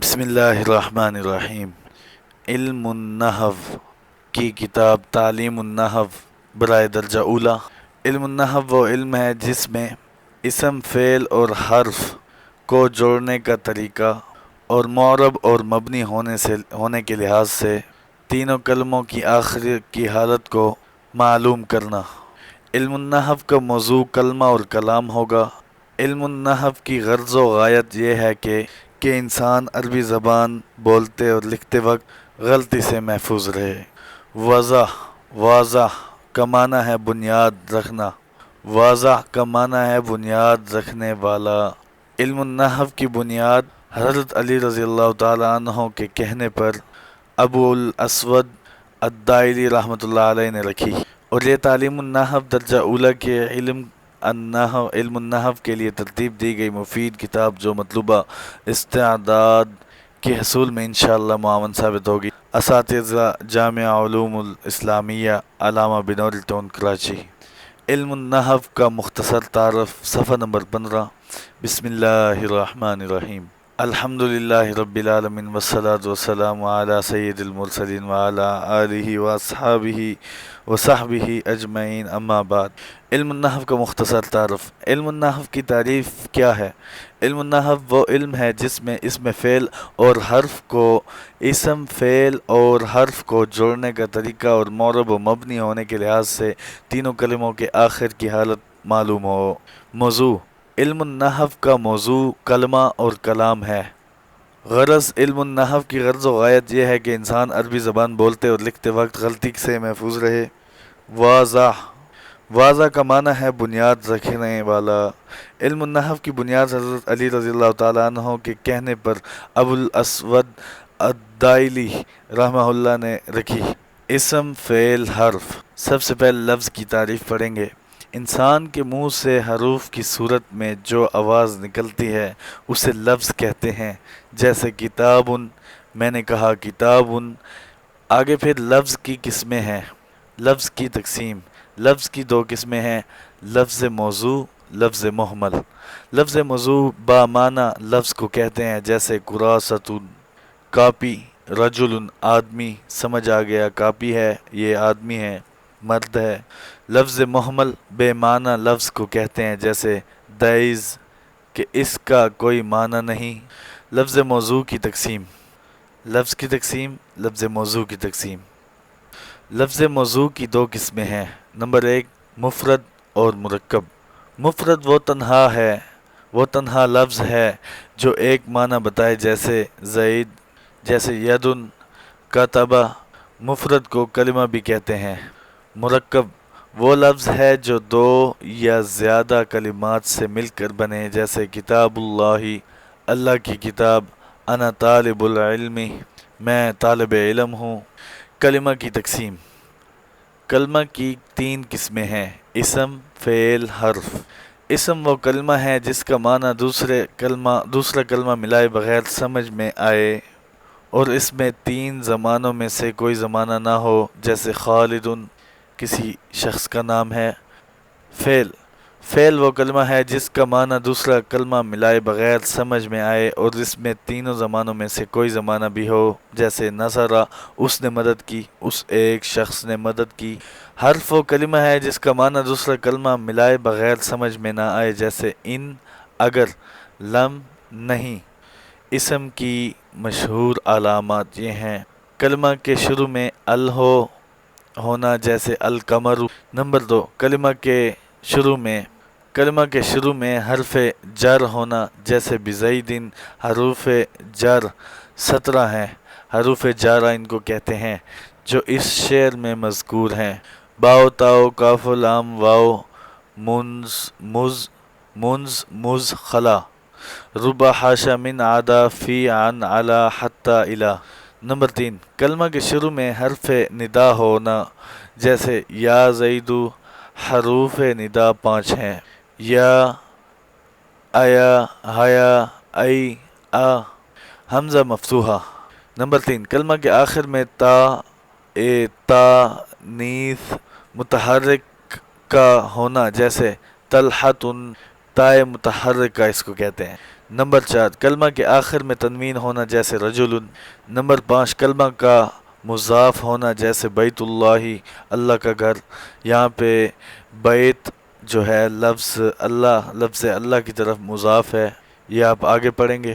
بسم اللہ الرحمن الرحیم۔ علم النحو کی کتاب تعلیم النحو برائے درجہ اولا۔ علم النحو وہ علم ہے جس میں اسم، فعل اور حرف کو جوڑنے کا طریقہ اور معرب اور مبنی ہونے کے لحاظ سے تینوں کلموں کی آخر کی حالت کو معلوم کرنا۔ علم النحو کا موضوع کلمہ اور کلام ہوگا۔ علم النحو کی غرض و غایت یہ ہے کہ انسان عربی زبان بولتے اور لکھتے وقت غلطی سے محفوظ رہے۔ واضح کا معنی ہے بنیاد رکھنا، واضح کا معنی ہے بنیاد رکھنے والا۔ علم النحو کی بنیاد حضرت علی رضی اللہ تعالیٰ عنہ کے کہنے پر ابو الاسود الدائلی رحمۃ اللہ علیہ نے رکھی، اور یہ تعلیم النحو درجہ اولا کے علم النحو کے لیے ترتیب دی گئی مفید کتاب جو مطلوبہ استعداد کے حصول میں انشاءاللہ معاون ثابت ہوگی۔ اساتذہ جامعہ علوم الاسلامیہ علامہ بنوری ٹون کراچی۔ علم النحو کا مختصر تعارف، صفحہ نمبر 15۔ بسم اللہ الرحمن الرحیم۔ الحمد للہ رب العالمین والصلاة والسلام علی سید المرسلین وعلی آلہ واصحابہ وصحبہ اجمعین، اما بعد۔ علم النحو کا مختصر تعارف۔ علم النحو کی تعریف کیا ہے؟ علم النحو وہ علم ہے جس میں اسم، فعل اور حرف کو جوڑنے کا طریقہ اور معرب و مبنی ہونے کے لحاظ سے تینوں کلموں کے آخر کی حالت معلوم ہو۔ موضوع: علم النحو کا موضوع کلمہ اور کلام ہے۔ غرض: علم النحو کی غرض و غایت یہ ہے کہ انسان عربی زبان بولتے اور لکھتے وقت غلطی سے محفوظ رہے۔ واضح کا معنی ہے بنیاد رکھنے والا۔ علم النحو کی بنیاد حضرت علی رضی اللہ تعالیٰ عنہ کے کہنے پر ابو الاسود الدائلی رحمہ اللہ نے رکھی۔ اسم، فعل، حرف۔ سب سے پہلے لفظ کی تعریف پڑھیں گے۔ انسان کے منہ سے حروف کی صورت میں جو آواز نکلتی ہے اسے لفظ کہتے ہیں، جیسے کتابٌ، میں نے کہا کتابٌ۔ آگے پھر لفظ کی قسمیں ہیں۔ لفظ کی تقسیم: لفظ کی دو قسمیں ہیں، لفظ موضوع، لفظ محمل۔ لفظ موضوع بامعنی لفظ کو کہتے ہیں، جیسے کراست، کاپی، رجل، آدمی۔ سمجھ آ گیا، کاپی ہے، یہ آدمی ہے، مرد ہے۔ لفظ محمل بے معنی لفظ کو کہتے ہیں، جیسے دیز، کہ اس کا کوئی معنی نہیں۔ لفظ موضوع کی تقسیم: لفظ کی تقسیم، لفظ موضوع کی تقسیم۔ لفظ موضوع کی دو قسمیں ہیں۔ نمبر 1، مفرد اور مرکب۔ مفرد وہ تنہا لفظ ہے جو ایک معنی بتائے، جیسے زید، جیسے یدن، کتبہ۔ مفرد کو کلمہ بھی کہتے ہیں۔ مرکب وہ لفظ ہے جو دو یا زیادہ کلمات سے مل کر بنے، جیسے کتاب اللہ، اللہ کی کتاب، انا طالب العلم، میں طالب علم ہوں۔ کلمہ کی تقسیم: کلمہ کی 3 قسمیں ہیں، اسم، فعل، حرف۔ اسم وہ کلمہ ہے جس کا معنی دوسرا کلمہ ملائے بغیر سمجھ میں آئے اور اس میں 3 زمانوں میں سے کوئی زمانہ نہ ہو، جیسے خالد، کسی شخص کا نام ہے۔ فعل وہ کلمہ ہے جس کا معنی دوسرا کلمہ ملائے بغیر سمجھ میں آئے اور اس میں تینوں زمانوں میں سے کوئی زمانہ بھی ہو، جیسے نصرہ، اس نے مدد کی، اس ایک شخص نے مدد کی۔ حرف وہ کلمہ ہے جس کا معنی دوسرا کلمہ ملائے بغیر سمجھ میں نہ آئے، جیسے ان، اگر، لم، نہیں۔ اسم کی مشہور علامات یہ ہیں: کلمہ کے شروع میں ال ہونا، جیسے القمر۔ نمبر 2، کلمہ کے شروع میں حرف جر ہونا، جیسے بزید۔ حروف جر 17 ہیں، حروف جارہ ان کو کہتے ہیں، جو اس شعر میں مذکور ہیں: باء، تاء، کاف، لام، واو، مز، خلا۔ ربع، حاشا، من، عدا، فی، عن، علی، حتی، الی۔ نمبر 3، کلمہ کے شروع میں حرف ندا ہونا، جیسے یا زید۔ حروف ندا 5 ہیں: یا، ایا، حیا، ای، آ۔ حمزہ مفتوحہ۔ نمبر 4، کلمہ کے آخر میں تانیث متحرک کا ہونا، جیسے طلحۃ۔ تائے متحرکہ اس کو کہتے ہیں۔ نمبر 4 کلمہ کے آخر میں تنوین ہونا جیسے رجل۔ نمبر 5 کلمہ کا مضاف ہونا جیسے بیت اللہ، اللہ کا گھر۔ یہاں پہ بیت جو ہے لفظ اللہ کی طرف مضاف ہے، یہ آپ آگے پڑھیں گے۔